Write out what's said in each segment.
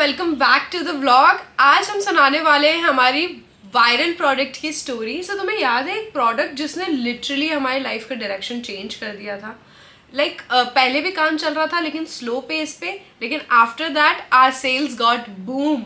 Welcome back to the vlog. आज हम सुनाने वाले हैं हमारी वायरल प्रोडक्ट की स्टोरी। सो तुम्हें याद है एक प्रोडक्ट जिसने लिटरली हमारी लाइफ का डायरेक्शन चेंज कर दिया था। पहले भी काम चल रहा था लेकिन स्लो पेस पे, लेकिन after that our sales got boom.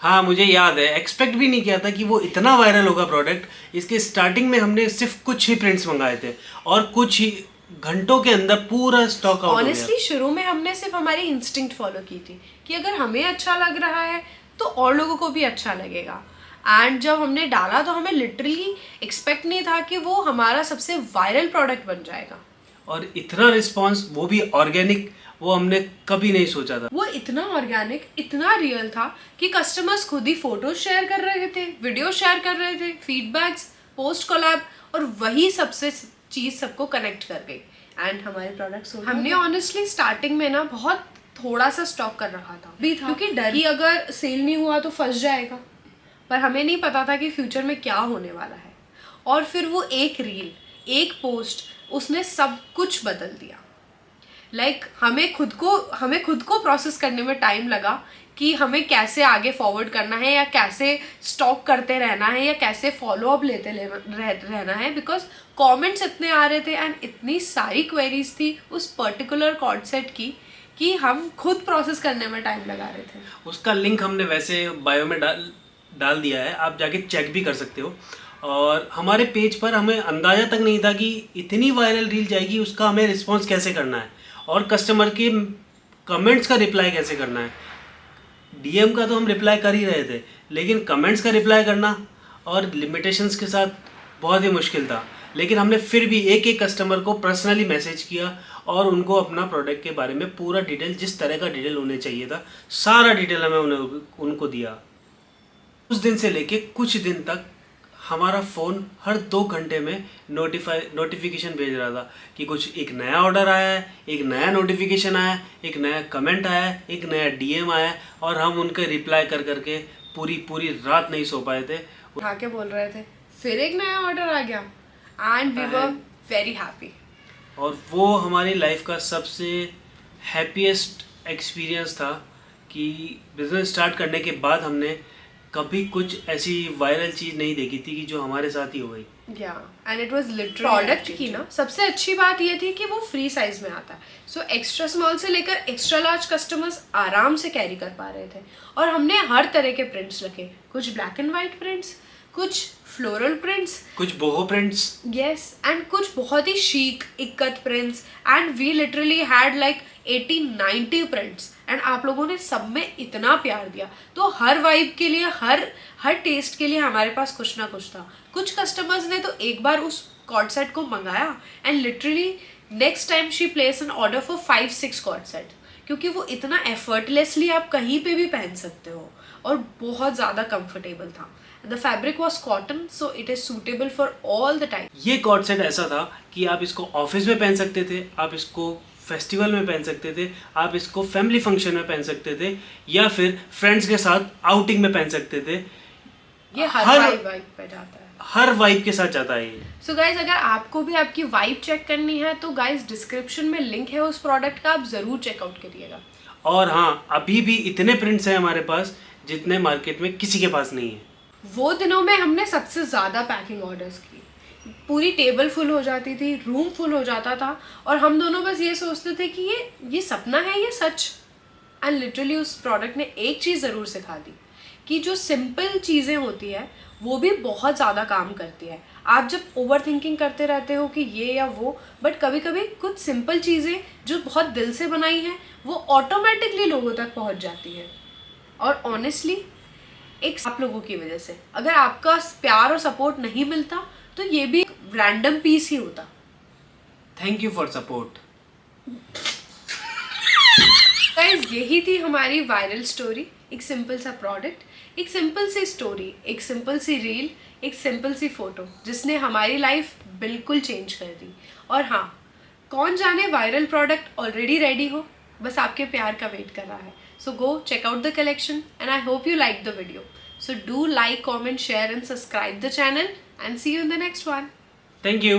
हाँ, मुझे याद है। एक्सपेक्ट भी नहीं किया था कि वो इतना वायरल होगा प्रोडक्ट। इसके स्टार्टिंग में हमने सिर्फ कुछ ही प्रिंट्स मंगाए थे और कुछ ही घंटों के अंदर पूरा स्टॉक आउट हो गया। ऑनेस्टली शुरू में हमने सिर्फ हमारी इंस्टिंक्ट फॉलो की थी कि अगर हमें अच्छा लग रहा है तो और लोगों को भी अच्छा लगेगा। एंड जब हमने डाला तो हमें लिटरली एक्सपेक्ट नहीं था कि वो हमारा सबसे वायरल प्रोडक्ट बन जाएगा। और इतना रिस्पॉन्स, वो भी ऑर्गेनिक, वो हमने कभी नहीं सोचा था। वो इतना ऑर्गेनिक, इतना रियल था कि कस्टमर्स खुद ही फोटोज शेयर कर रहे थे, वीडियो शेयर कर रहे थे, फीडबैक्स, पोस्ट कोलैब, और वही सबसे चीज़ सबको कनेक्ट कर गई एंड हमारे प्रोडक्ट्स। हमने ऑनेस्टली स्टार्टिंग में ना बहुत थोड़ा सा स्टॉक कर रखा था भी था, क्योंकि डर कि अगर सेल नहीं हुआ तो फंस जाएगा। पर हमें नहीं पता था कि फ्यूचर में क्या होने वाला है। और फिर वो एक रील, एक पोस्ट, उसने सब कुछ बदल दिया। हमें खुद को प्रोसेस करने में टाइम लगा कि हमें कैसे आगे फॉरवर्ड करना है, या कैसे स्टॉक करते रहना है, या कैसे फॉलो अप लेते रहना है। बिकॉज कमेंट्स इतने आ रहे थे एंड इतनी सारी क्वेरीज थी उस पर्टिकुलर कॉर्ड सेट की कि हम खुद प्रोसेस करने में टाइम लगा रहे थे। उसका लिंक हमने वैसे बायो में डाल दिया है, आप जाके चेक भी कर सकते हो। और हमारे पेज पर हमें अंदाज़ा तक नहीं था कि इतनी वायरल रील जाएगी, उसका हमें रिस्पॉन्स कैसे करना है और कस्टमर के कमेंट्स का रिप्लाई कैसे करना है। डीएम का तो हम रिप्लाई कर ही रहे थे, लेकिन कमेंट्स का रिप्लाई करना और लिमिटेशंस के साथ बहुत ही मुश्किल था। लेकिन हमने फिर भी एक एक कस्टमर को पर्सनली मैसेज किया और उनको अपना प्रोडक्ट के बारे में पूरा डिटेल, जिस तरह का डिटेल होने चाहिए था, सारा डिटेल हमें उनको दिया। उस दिन से लेके कुछ दिन तक हमारा फ़ोन हर 2 घंटे में नोटिफिकेशन भेज रहा था कि कुछ एक नया ऑर्डर आया है, एक नया नोटिफिकेशन आया है, एक नया कमेंट आया है, एक नया डीएम आया है। और हम उनके रिप्लाई कर करके पूरी रात नहीं सो पाए थे। उठा के बोल रहे थे फिर एक नया ऑर्डर आ गया and we were very happy. और वो हमारी लाइफ का सबसे हैप्पीएस्ट एक्सपीरियंस था कि बिज़नेस स्टार्ट करने के बाद हमने कभी कुछ ऐसी वायरल चीज़ नहीं देखी थी कि जो हमारे साथ ही हो गई। And it was literally product की ना सबसे अच्छी बात ये थी कि वो फ्री साइज में आता है। सो एक्स्ट्रा स्मॉल से लेकर एक्स्ट्रा लार्ज कस्टमर्स आराम से कैरी कर पा रहे थे। और हमने हर तरह के प्रिंट्स रखे, कुछ ब्लैक एंड वाइट प्रिंट्स, कुछ फ्लोरल प्रिंट्स, कुछ बोहो प्रिंट्स, यस, एंड कुछ बहुत ही chic ikat prints. And we literally had like 80-90 prints and आप लोगों ने सब में इतना प्यार दिया। तो हर वाइब के लिए, हर टेस्ट के लिए हमारे पास कुछ ना कुछ था। कुछ कस्टमर्स ने तो एक बार उस कॉर्ड सेट को मंगाया and literally next time she place an order for 5-6 cord set, क्योंकि वो इतना एफर्टलेसली आप कहीं पे भी पहन सकते हो और बहुत ज़्यादा कंफर्टेबल था। The fabric was cotton, so it is suitable for all the time. ये कॉर्ड सेट ऐसा था कि आप इसको ऑफिस में पहन सकते थे, आप इसको फेस्टिवल में पहन सकते थे, आप इसको फैमिली फंक्शन में पहन सकते थे, या फिर फ्रेंड्स के साथ आउटिंग में पहन सकते थे। ये हर वाइब पे जाता है, हर वाइब के साथ जाता है ये। सो गाइज, अगर आपको भी आपकी वाइब चेक करनी है तो गाइज डिस्क्रिप्शन में लिंक है उस प्रोडक्ट का, आप ज़रूर चेकआउट करिएगा। और हाँ, अभी भी इतने प्रिंट्स हैं हमारे पास जितने मार्केट में किसी के पास नहीं है। वो दिनों में हमने सबसे ज़्यादा पैकिंग ऑर्डर्स की, पूरी टेबल फुल हो जाती थी, रूम फुल हो जाता था, और हम दोनों बस ये सोचते थे कि ये सपना है, ये सच। एंड लिटरली उस प्रोडक्ट ने एक चीज़ ज़रूर सिखा दी कि जो सिंपल चीज़ें होती है वो भी बहुत ज़्यादा काम करती है। आप जब ओवर थिंकिंग करते रहते हो कि ये या वो, बट कभी कभी कुछ सिंपल चीज़ें जो बहुत दिल से बनाई हैं वो ऑटोमेटिकली लोगों तक पहुँच जाती हैं। और ऑनेस्टली एक आप लोगों की वजह से, अगर आपका प्यार और सपोर्ट नहीं मिलता तो ये भी रैंडम पीस ही होता। Thank you for support. Guys, यही थी हमारी वायरल स्टोरी। एक सिंपल सा प्रोडक्ट, एक सिंपल सी स्टोरी, एक सिंपल सी रील, एक सिंपल सी फोटो, जिसने हमारी लाइफ बिल्कुल चेंज कर दी। और हाँ, कौन जाने वायरल प्रोडक्ट ऑलरेडी रेडी हो, बस आपके प्यार का वेट कर रहा है। So go check out the collection and I hope you liked the video. So do like, comment, share and subscribe the channel and see you in the next one. Thank you.